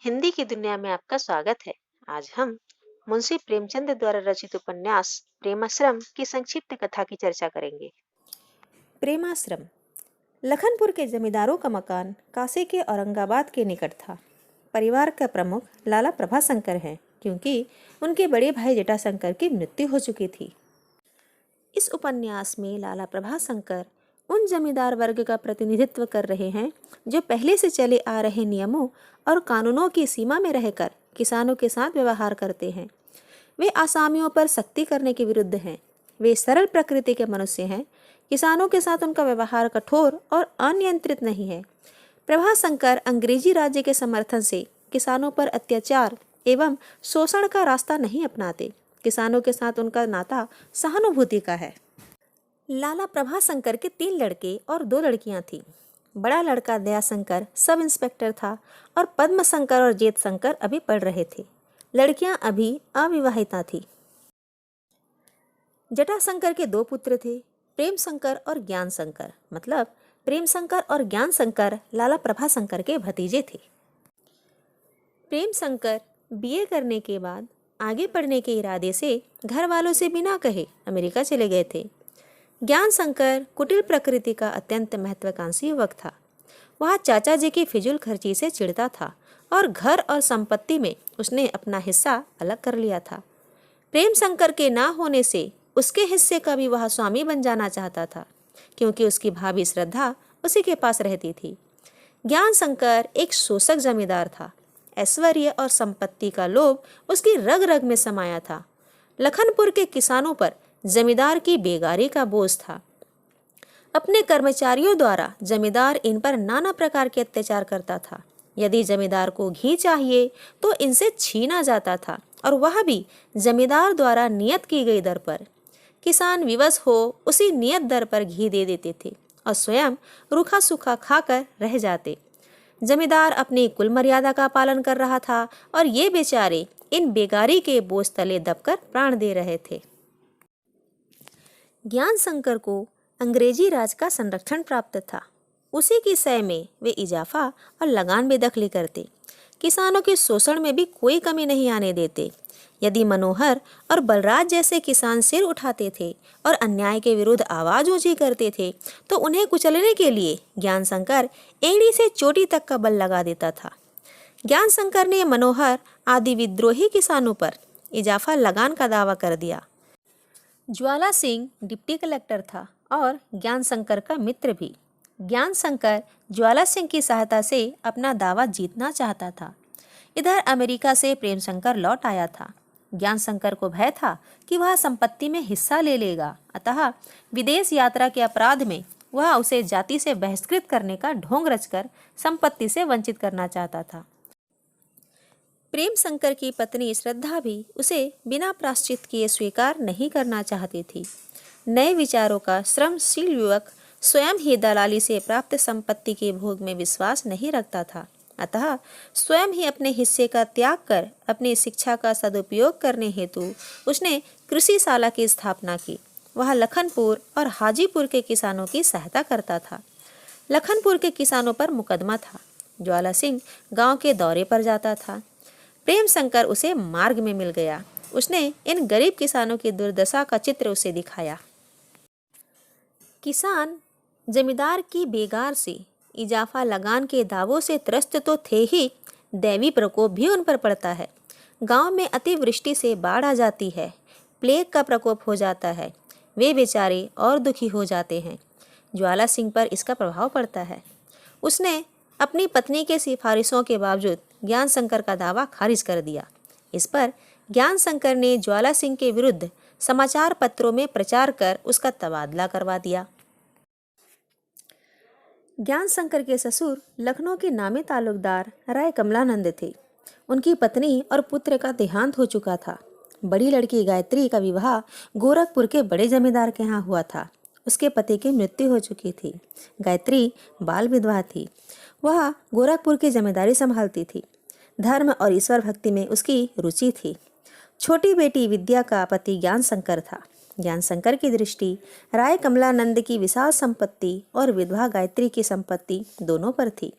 हिंदी की दुनिया में आपका स्वागत है। आज हम मुंशी प्रेमचंद द्वारा रचित उपन्यास प्रेमाश्रम की संक्षिप्त कथा की चर्चा करेंगे। प्रेमाश्रम। लखनपुर के जमींदारों का मकान काशी के औरंगाबाद के निकट था। परिवार का प्रमुख लाला प्रभाशंकर हैं, क्योंकि उनके बड़े भाई जटाशंकर की मृत्यु हो चुकी थी। इस उपन्यास में लाला प्रभाशंकर उन जमींदार वर्ग का प्रतिनिधित्व कर रहे हैं जो पहले से चले आ रहे नियमों और कानूनों की सीमा में रहकर किसानों के साथ व्यवहार करते हैं। वे आसामियों पर सख्ती करने के विरुद्ध हैं। वे सरल प्रकृति के मनुष्य हैं। किसानों के साथ उनका व्यवहार कठोर और अनियंत्रित नहीं है। प्रभाशंकर अंग्रेजी राज्य के समर्थन से किसानों पर अत्याचार एवं शोषण का रास्ता नहीं अपनाते। किसानों के साथ उनका नाता सहानुभूति का है। लाला प्रभाशंकर के 3 लड़के और 2 लड़कियां थीं। बड़ा लड़का दयाशंकर सब इंस्पेक्टर था और पद्मशंकर और जेतशंकर अभी पढ़ रहे थे। लड़कियां अभी अविवाहिता थीं। जटाशंकर के 2 पुत्र थे, प्रेमशंकर और ज्ञानशंकर। मतलब प्रेमशंकर और ज्ञानशंकर लाला प्रभाशंकर के भतीजे थे। प्रेमशंकर बीए करने के बाद आगे पढ़ने के इरादे से घर वालों से बिना कहे अमेरिका चले गए थे। ज्ञानशंकर कुटिल प्रकृति का अत्यंत महत्वाकांक्षी युवक था। वह चाचा जी की फिजूल खर्ची से चिढ़ता था और घर और संपत्ति में उसने अपना हिस्सा अलग कर लिया था। प्रेमशंकर के ना होने से उसके हिस्से का भी वह स्वामी बन जाना चाहता था, क्योंकि उसकी भाभी श्रद्धा उसी के पास रहती थी। ज्ञानशंकर एक शोषक जमींदार था। ऐश्वर्य और संपत्ति का लोभ उसकी रग रग में समाया था। लखनपुर के किसानों पर जमींदार की बेगारी का बोझ था। अपने कर्मचारियों द्वारा जमींदार इन पर नाना प्रकार के अत्याचार करता था। यदि जमींदार को घी चाहिए तो इनसे छीना जाता था, और वह भी जमींदार द्वारा नियत की गई दर पर। किसान विवश हो उसी नियत दर पर घी दे देते थे और स्वयं रूखा सूखा खाकर रह जाते। जमींदार अपनी कुल मर्यादा का पालन कर रहा था और ये बेचारे इन बेगारी के बोझ तले दबकर प्राण दे रहे थे। ज्ञानशंकर को अंग्रेजी राज का संरक्षण प्राप्त था। उसी की सय में वे इजाफा और लगान बेदखली करते। किसानों के शोषण में भी कोई कमी नहीं आने देते। यदि मनोहर और बलराज जैसे किसान सिर उठाते थे और अन्याय के विरुद्ध आवाज ऊंची करते थे, तो उन्हें कुचलने के लिए ज्ञानशंकर एड़ी से चोटी तक का बल लगा देता था। ज्ञानशंकर ने मनोहर आदि विद्रोही किसानों पर इजाफा लगान का दावा कर दिया। ज्वाला सिंह डिप्टी कलेक्टर था और ज्ञानशंकर का मित्र भी। ज्ञानशंकर ज्वाला सिंह की सहायता से अपना दावा जीतना चाहता था। इधर अमेरिका से प्रेमशंकर लौट आया था। ज्ञानशंकर को भय था कि वह संपत्ति में हिस्सा ले लेगा, अतः विदेश यात्रा के अपराध में वह उसे जाति से बहिष्कृत करने का ढोंग रचकर संपत्ति से वंचित करना चाहता था। प्रेमशंकर की पत्नी श्रद्धा भी उसे बिना प्रायश्चित किए स्वीकार नहीं करना चाहती थी। नए विचारों का श्रमशील युवक स्वयं ही दलाली से प्राप्त संपत्ति के भोग में विश्वास नहीं रखता था, अतः स्वयं ही अपने हिस्से का त्याग कर अपनी शिक्षा का सदुपयोग करने हेतु उसने कृषिशाला की स्थापना की। वह लखनपुर और हाजीपुर के किसानों की सहायता करता था। लखनपुर के किसानों पर मुकदमा था। ज्वाला सिंह गांव के दौरे पर जाता था। प्रेमशंकर उसे मार्ग में मिल गया। उसने इन गरीब किसानों की दुर्दशा का चित्र उसे दिखाया। किसान जमींदार की बेगार से इजाफा लगान के दावों से त्रस्त तो थे ही, दैवी प्रकोप भी उन पर पड़ता है। गांव में अतिवृष्टि से बाढ़ आ जाती है, प्लेग का प्रकोप हो जाता है। वे बेचारे और दुखी हो जाते हैं। ज्वाला सिंह पर इसका प्रभाव पड़ता है। उसने अपनी पत्नी के सिफारिशों के बावजूद ज्ञानशंकर का दावा खारिज कर दिया। इस पर ज्ञानशंकर ने ज्वाला सिंह के विरुद्ध समाचार पत्रों में प्रचार कर उसका तबादला करवा दिया। ज्ञानशंकर के ससुर लखनऊ के नामी तालुकदार राय कमलानंद थे। उनकी पत्नी और पुत्र का देहांत हो चुका था। बड़ी लड़की गायत्री का विवाह गोरखपुर के बड़े जमींदार के यहाँ हुआ था। उसके पति की मृत्यु हो चुकी थी। गायत्री बाल विधवा थी। वह गोरखपुर की जमींदारी संभालती थी। धर्म और ईश्वर भक्ति में उसकी रुचि थी। छोटी बेटी विद्या का पति ज्ञानशंकर था। ज्ञानशंकर की दृष्टि राय कमलानंद की विशाल संपत्ति और विधवा गायत्री की संपत्ति दोनों पर थी।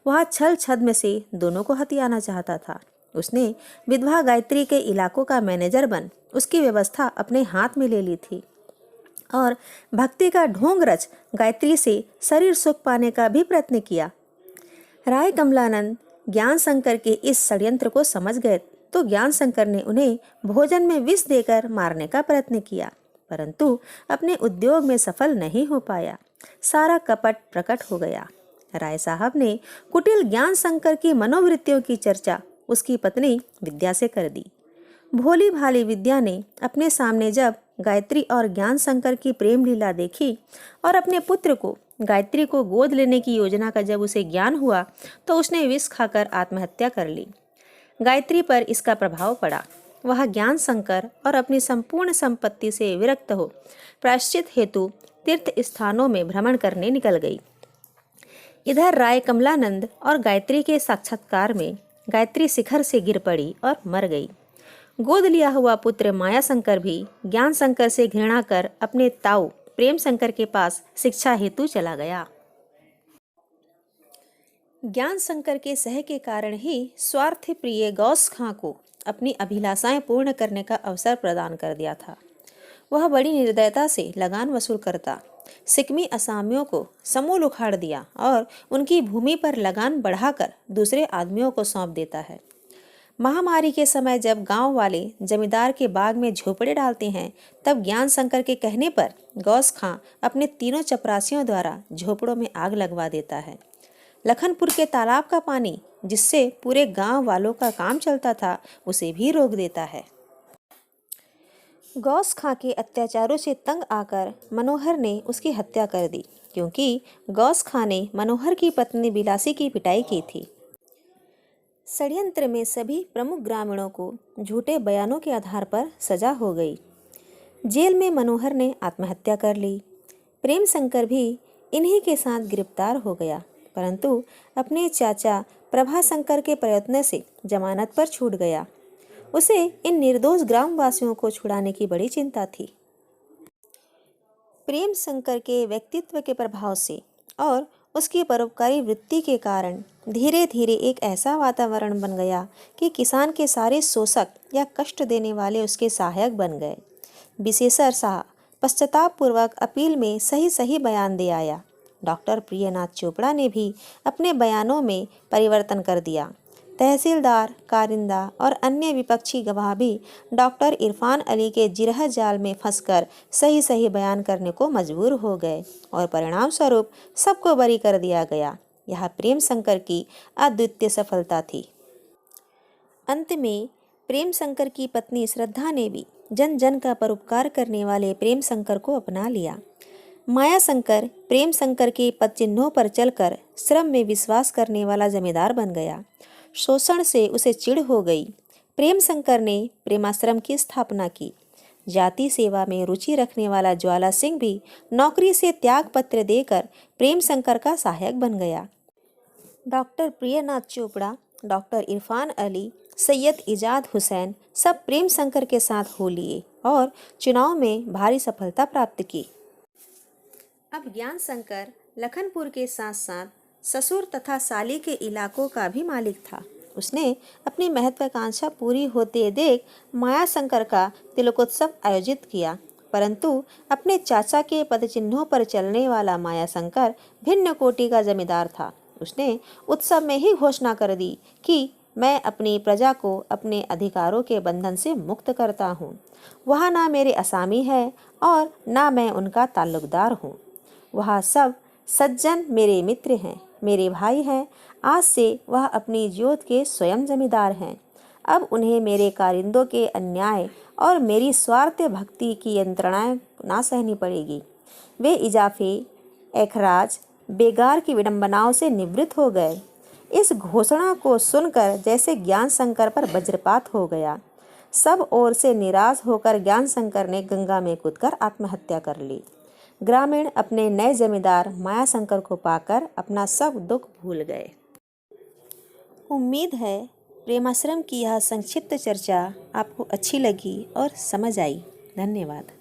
वह छल छद्म से दोनों को हथियाना चाहता था। उसने विधवा गायत्री के इलाकों का मैनेजर बन उसकी व्यवस्था अपने हाथ में ले ली थी और भक्ति का ढोंग रच गायत्री से शरीर सुख पाने का भी प्रयत्न किया। राय कमलानंद ज्ञान शंकर के इस षड्यंत्र को समझ गए तो ज्ञान शंकर ने उन्हें भोजन में विष देकर मारने का प्रयत्न किया, परंतु अपने उद्योग में सफल नहीं हो पाया। सारा कपट प्रकट हो गया। राय साहब ने कुटिल ज्ञान शंकर की मनोवृत्तियों की चर्चा उसकी पत्नी विद्या से कर दी। भोली भाली विद्या ने अपने सामने जब गायत्री और ज्ञान शंकर की प्रेम लीला देखी और अपने पुत्र को गायत्री को गोद लेने की योजना का जब उसे ज्ञान हुआ तो उसने विष खाकर आत्महत्या कर ली। गायत्री पर इसका प्रभाव पड़ा। वह ज्ञान शंकर और अपनी संपूर्ण संपत्ति से विरक्त हो प्रायश्चित हेतु तीर्थ स्थानों में भ्रमण करने निकल गई। इधर राय कमलानंद और गायत्री के साक्षात्कार में गायत्री शिखर से गिर पड़ी और मर गई। गोद लिया हुआ पुत्र माया शंकर भी ज्ञान शंकर से घृणा कर अपने ताऊ प्रेम शंकर के पास शिक्षा हेतु चला गया। ज्ञान शंकर के सह के कारण ही स्वार्थ प्रिय गौस खां को अपनी अभिलाषाएं पूर्ण करने का अवसर प्रदान कर दिया था। वह बड़ी निर्दयता से लगान वसूल करता सिक्मी असामियों को समूल उखाड़ दिया और उनकी भूमि पर लगान बढ़ाकर दूसरे आदमियों को सौंप देता है। महामारी के समय जब गांव वाले जमींदार के बाग में झोपड़े डालते हैं तब ज्ञान शंकर के कहने पर गौस खां अपने तीनों चपरासियों द्वारा झोपड़ों में आग लगवा देता है। लखनपुर के तालाब का पानी जिससे पूरे गांव वालों का काम चलता था उसे भी रोक देता है। गौस खां के अत्याचारों से तंग आकर मनोहर ने उसकी हत्या कर दी क्योंकि गौस खां ने मनोहर की पत्नी बिलासी की पिटाई की थी। षड्यंत्र में सभी प्रमुख ग्रामीणों को झूठे बयानों के आधार पर सजा हो गई। जेल में मनोहर ने आत्महत्या कर ली। प्रेम शंकर भी इन्हीं के साथ गिरफ्तार हो गया, परंतु अपने चाचा प्रभा शंकर के प्रयत्न से जमानत पर छूट गया। उसे इन निर्दोष ग्रामवासियों को छुड़ाने की बड़ी चिंता थी। प्रेम शंकर के व्यक्तित्व के प्रभाव से और उसकी परोपकारी वृत्ति के कारण धीरे धीरे एक ऐसा वातावरण बन गया कि किसान के सारे शोषक या कष्ट देने वाले उसके सहायक बन गए। विशेषर शाह पश्चातापपूर्वक अपील में सही सही बयान दे आया। डॉक्टर प्रियनाथ चोपड़ा ने भी अपने बयानों में परिवर्तन कर दिया। तहसीलदार, कारिंदा और अन्य विपक्षी गवाह भी डॉक्टर इरफान अली के जिरह जाल में फंसकर सही सही बयान करने को मजबूर हो गए और परिणाम स्वरूप सबको बरी कर दिया गया। यह प्रेम शंकर की अद्वितीय सफलता थी। अंत में प्रेम शंकर की पत्नी श्रद्धा ने भी जन जन का परोपकार करने वाले प्रेम शंकर को अपना लिया। माया शंकर प्रेम शंकर के पद चिन्हों पर चलकर श्रम में विश्वास करने वाला जमींदार बन गया। शोषण से उसे चिढ़ हो गई। प्रेम शंकर ने प्रेमाश्रम की स्थापना की। जाति सेवा में रुचि रखने वाला ज्वाला सिंह भी नौकरी से त्याग पत्र देकर प्रेम शंकर का सहायक बन गया। डॉक्टर प्रियनाथ चोपड़ा, डॉक्टर इरफान अली, सैयद इजाद हुसैन सब प्रेम शंकर के साथ हो लिए और चुनाव में भारी सफलता प्राप्त की। अब ज्ञान शंकर लखनपुर के साथ साथ ससुर तथा साली के इलाकों का भी मालिक था। उसने अपनी महत्वाकांक्षा पूरी होते देख माया शंकर का तिलकोत्सव आयोजित किया, परंतु अपने चाचा के पदचिन्हों पर चलने वाला माया शंकर भिन्न कोटि का जमींदार था। उसने उत्सव में ही घोषणा कर दी कि मैं अपनी प्रजा को अपने अधिकारों के बंधन से मुक्त करता हूँ। वहाँ ना मेरे असामी है और ना मैं उनका ताल्लुकदार हूँ। वह सब सज्जन मेरे मित्र हैं, मेरे भाई हैं। आज से वह अपनी जोत के स्वयं जमींदार हैं। अब उन्हें मेरे कारिंदों के अन्याय और मेरी स्वार्थ भक्ति की यंत्रणाएं ना सहनी पड़ेगी। वे इजाफे, एखराज, बेगार की विडंबनाओं से निवृत्त हो गए। इस घोषणा को सुनकर जैसे ज्ञान शंकर पर वज्रपात हो गया। सब ओर से निराश होकर ज्ञान शंकर ने गंगा में कूदकर आत्महत्या कर ली। ग्रामीण अपने नए जमींदार माया शंकर को पाकर अपना सब दुख भूल गए। उम्मीद है प्रेमाश्रम की यह संक्षिप्त चर्चा आपको अच्छी लगी और समझ आई। धन्यवाद।